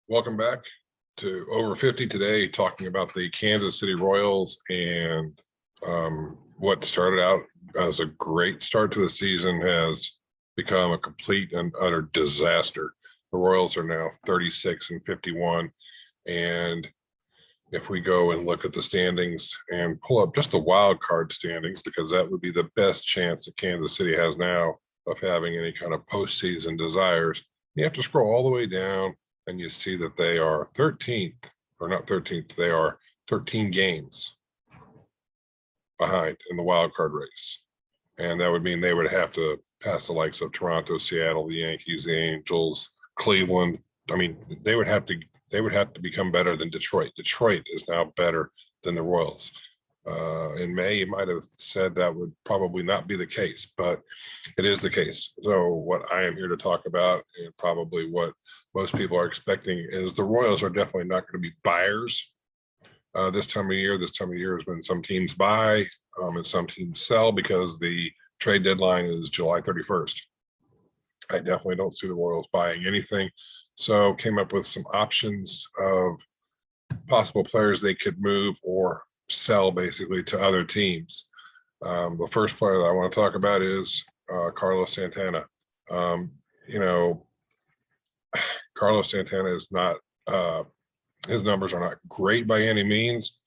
Welcome back to Over 50 today, talking about the Kansas City Royals and what started out as a great start to the season has become a complete and utter disaster. The Royals are now 36-51. And if we go and look at the standings and pull up just the wild card standings, because that would be the best chance that Kansas City has now of having any kind of postseason desires, you have to scroll all the way down and you see that they are 13th, or not 13th, they are 13 games behind in the wild card race. And that would mean they would have to pass the likes of Toronto, Seattle, the Yankees, the Angels, Cleveland. I mean, they would have to become better than Detroit. Detroit is now better than the Royals. In May, you might have said that would probably not be the case, but it is the case. So what I am here to talk about, and probably what most people are expecting, is the Royals are definitely not going to be buyers this time of year. This time of year is when some teams buy and some teams sell, because the trade deadline is July 31st. I definitely don't see the Royals buying anything. So came up with some options of possible players they could move or sell basically to other teams. The first player that I want to talk about is Carlos Santana. Carlos Santana is not, his numbers are not great by any means,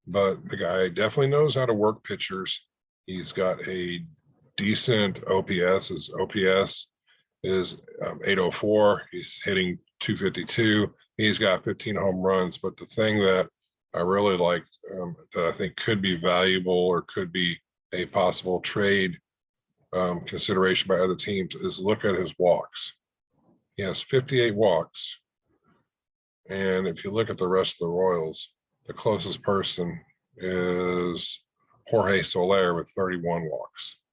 but the guy definitely knows how to work pitchers. He's got a decent OPS. His OPS is 804. He's hitting 252. He's got 15 home runs. But the thing that I really like, that I think could be valuable or could be a possible trade consideration by other teams, is look at his walks. He has 58 walks. And if you look at the rest of the Royals, the closest person is Jorge Soler with 31 walks.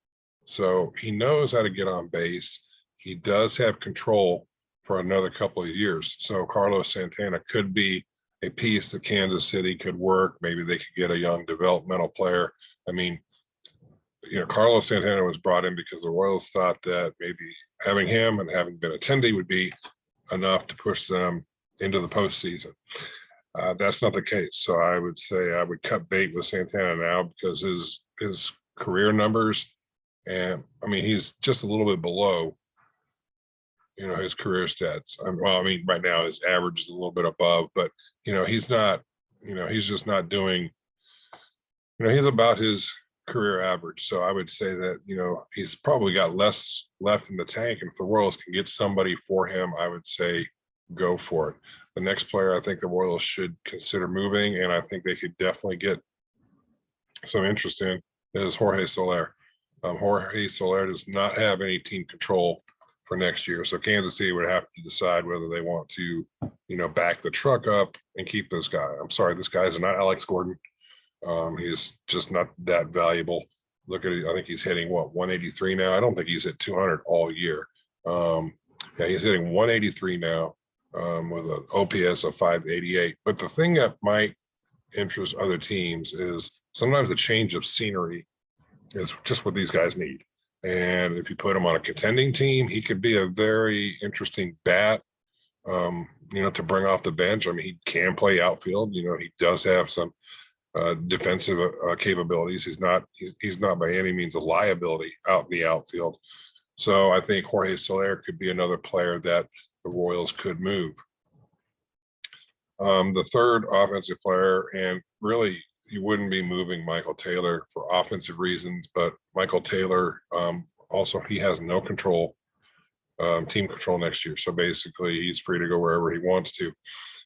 So he knows how to get on base. He does have control for another couple of years. So Carlos Santana could be a piece that Kansas City could work. Maybe they could get a young developmental player. I mean, Carlos Santana was brought in because the Royals thought that maybe having him and having Benintendi would be enough to push them into the postseason. That's not the case. So I would say I would cut bait with Santana now, because his career numbers, and I mean, he's just a little bit below, his career stats. Right now his average is a little bit above, but he's not, he's just not doing, he's about his career average. So I would say that, he's probably got less left in the tank. And if the Royals can get somebody for him, I would say go for it. The next player I think the Royals should consider moving, and I think they could definitely get some interest in, is Jorge Soler. Jorge Soler does not have any team control for next year. So Kansas City would have to decide whether they want to, back the truck up and keep this guy. I'm sorry, this guy is not Alex Gordon. He's just not that valuable. Look at it. I think he's hitting 183 now. I don't think he's hit 200 all year. Yeah, he's hitting 183 now with an OPS of 588. But the thing that might interest other teams is sometimes the change of scenery is just what these guys need. And if you put him on a contending team, he could be a very interesting bat, to bring off the bench. I mean, he can play outfield. He does have some defensive capabilities. He's not by any means a liability out in the outfield. So I think Jorge Soler could be another player that the Royals could move. The third offensive player, and really you wouldn't be moving Michael Taylor for offensive reasons, but Michael Taylor also, he has no control, team control next year. So basically he's free to go wherever he wants to.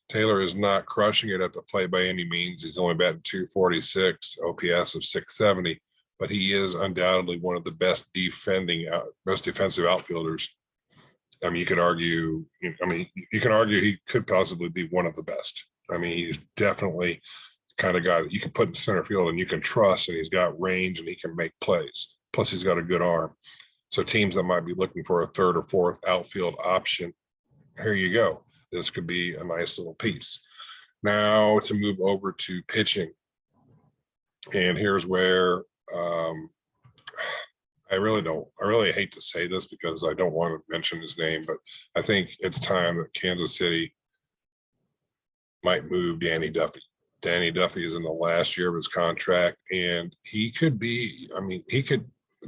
Taylor is not crushing it at the plate by any means. He's only batting 246, OPS of 670, but he is undoubtedly one of the best defensive outfielders. I mean, you can argue he could possibly be one of the best. I mean, he's definitely the kind of guy that you can put in center field and you can trust, and he's got range and he can make plays. Plus he's got a good arm. So teams that might be looking for a third or fourth outfield option, here you go. This could be a nice little piece. Now to move over to pitching. And here's where I really hate to say this because I don't want to mention his name, but I think it's time that Kansas City might move Danny Duffy. Danny Duffy is in the last year of his contract, and he could be, I mean,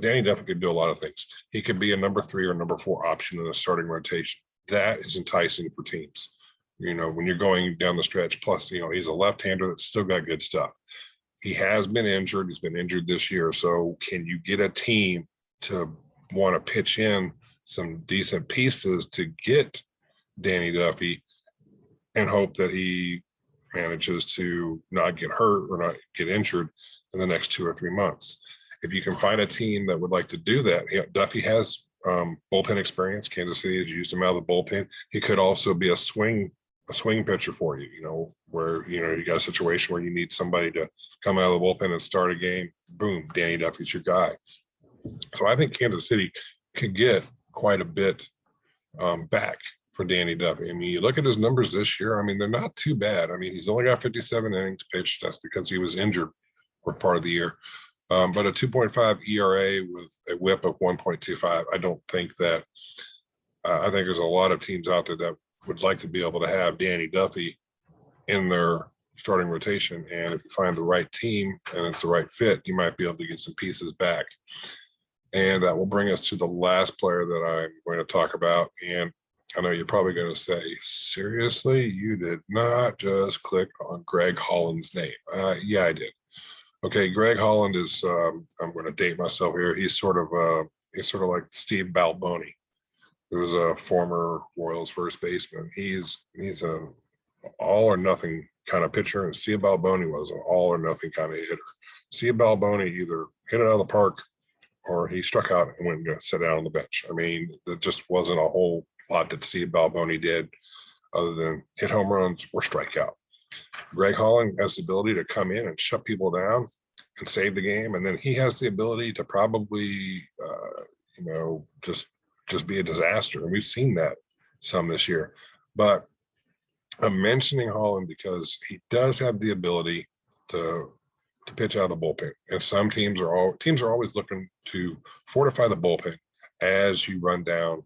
Danny Duffy could do a lot of things. He could be a number 3 or number 4 option in a starting rotation. That is enticing for teams. You know, when you're going down the stretch, plus, you know, he's a left-hander that's still got good stuff. He has been injured. He's been injured this year. So can you get a team to want to pitch in some decent pieces to get Danny Duffy and hope that he manages to not get hurt or not get injured in the next 2 or 3 months? If you can find a team that would like to do that, you know, Duffy has bullpen experience. Kansas City has used him out of the bullpen. He could also be a swing pitcher for you, you know, where, you know, you got a situation where you need somebody to come out of the bullpen and start a game. Boom, Danny Duffy's your guy. So I think Kansas City could get quite a bit back for Danny Duffy. I mean, you look at his numbers this year, I mean, they're not too bad. I mean, he's only got 57 innings pitched. That's because he was injured for part of the year. But a 2.5 ERA with a whip of 1.25, I don't think that, I think there's a lot of teams out there that would like to be able to have Danny Duffy in their starting rotation. And if you find the right team and it's the right fit, you might be able to get some pieces back. And that will bring us to the last player that I'm going to talk about. And I know you're probably going to say, seriously, you did not just click on Greg Holland's name. Yeah, I did. Okay, Greg Holland is, I'm going to date myself here. He's sort of like Steve Balboni, who was a former Royals first baseman. He's a all or nothing kind of pitcher, and Steve Balboni was an all or nothing kind of hitter. Steve Balboni either hit it out of the park or he struck out and went and sat down on the bench. I mean, there just wasn't a whole lot that Steve Balboni did other than hit home runs or strike out. Greg Holland has the ability to come in and shut people down and save the game. And then he has the ability to probably, just be a disaster. And we've seen that some this year. But I'm mentioning Holland because he does have the ability to pitch out of the bullpen. And some teams are always looking to fortify the bullpen as you run down,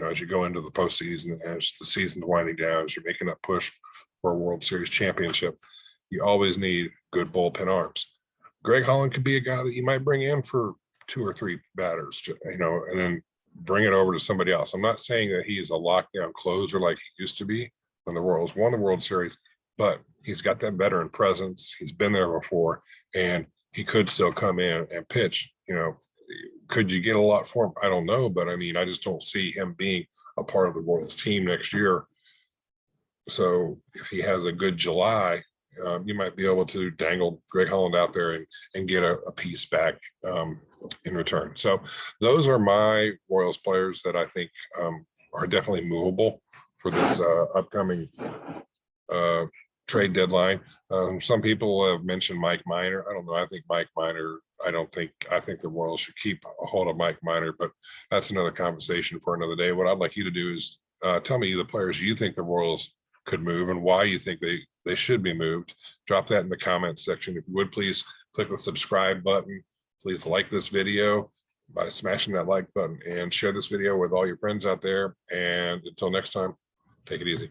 as you go into the postseason, as the season's winding down, as you're making that push for a World Series championship. You always need good bullpen arms. Greg Holland could be a guy that you might bring in for 2 or 3 batters, and then bring it over to somebody else. I'm not saying that he is a lockdown closer like he used to be when the Royals won the World Series, but he's got that veteran presence. He's been there before, and he could still come in and pitch. Could you get a lot for him? I don't know, but I mean, I just don't see him being a part of the Royals team next year. So if he has a good July, you might be able to dangle Greg Holland out there and get a piece back in return. So those are my Royals players that I think are definitely movable for this upcoming trade deadline. Some people have mentioned Mike Minor. I don't know. I think Mike Minor, I think the Royals should keep a hold of Mike Minor, but that's another conversation for another day. What I'd like you to do is tell me the players you think the Royals could move and why you think they should be moved. Drop that in the comments section. If you would, please click the subscribe button. Please like this video by smashing that like button and share this video with all your friends out there. And until next time, take it easy.